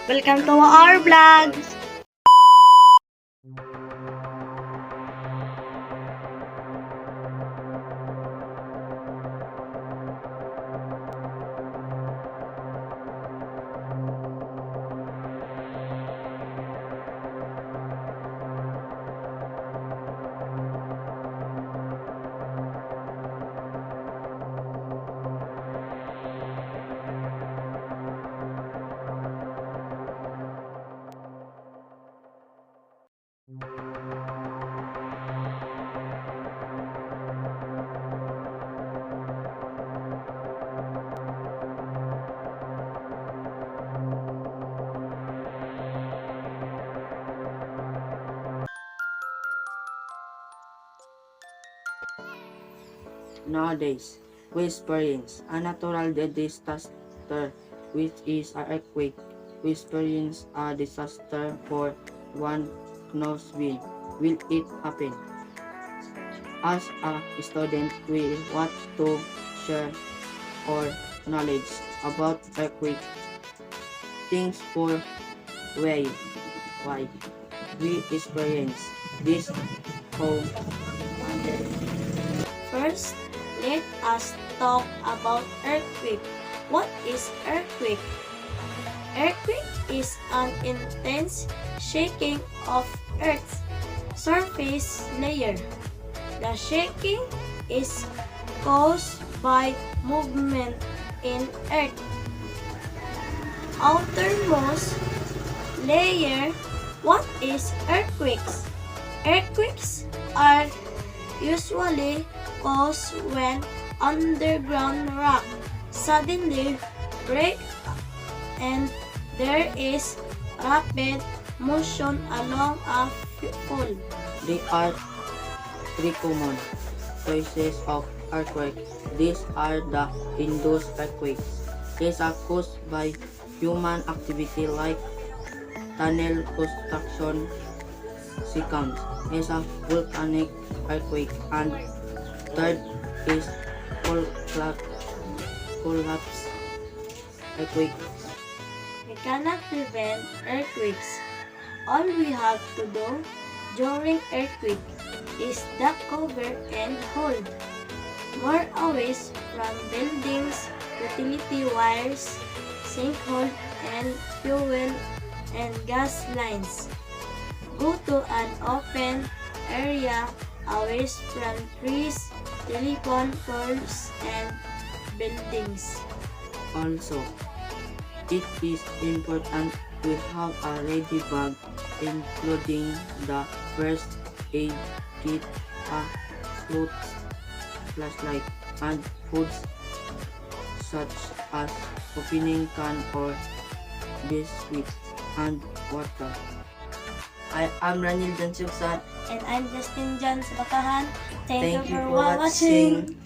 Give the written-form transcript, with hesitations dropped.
Welcome to our vlog! Nowadays, we experience a natural disaster, which is an earthquake. We experience a disaster for one knows when will it happen. As a student, we want to share our knowledge about earthquake, things for why we experience this, how First, let us talk about earthquake. What is earthquake? Earthquake is an intense shaking of Earth's surface layer. The shaking is caused by movement in Earth's outermost layer. What is earthquakes? Earthquakes are usually caused when underground rock suddenly breaks and there is rapid motion along a fault. there are three common sources of earthquake. These are the induced earthquakes. These are caused by human activity like tunnel construction. Second is a volcanic earthquake, and third is collapse earthquake. We cannot prevent earthquakes. All we have to do during earthquake is duck cover and hold. More away from buildings, utility wires, sinkhole, and fuel and gas lines. Go to an open area away from trees, telephone poles, and buildings. Also, it is important to have a ready bag including the first aid kit, a clothes, flashlight, and foods such as opening can or biscuits and water. I am Raniel And I'm Justin John sa Bakahan. Thank you Thank you for for watching. watching.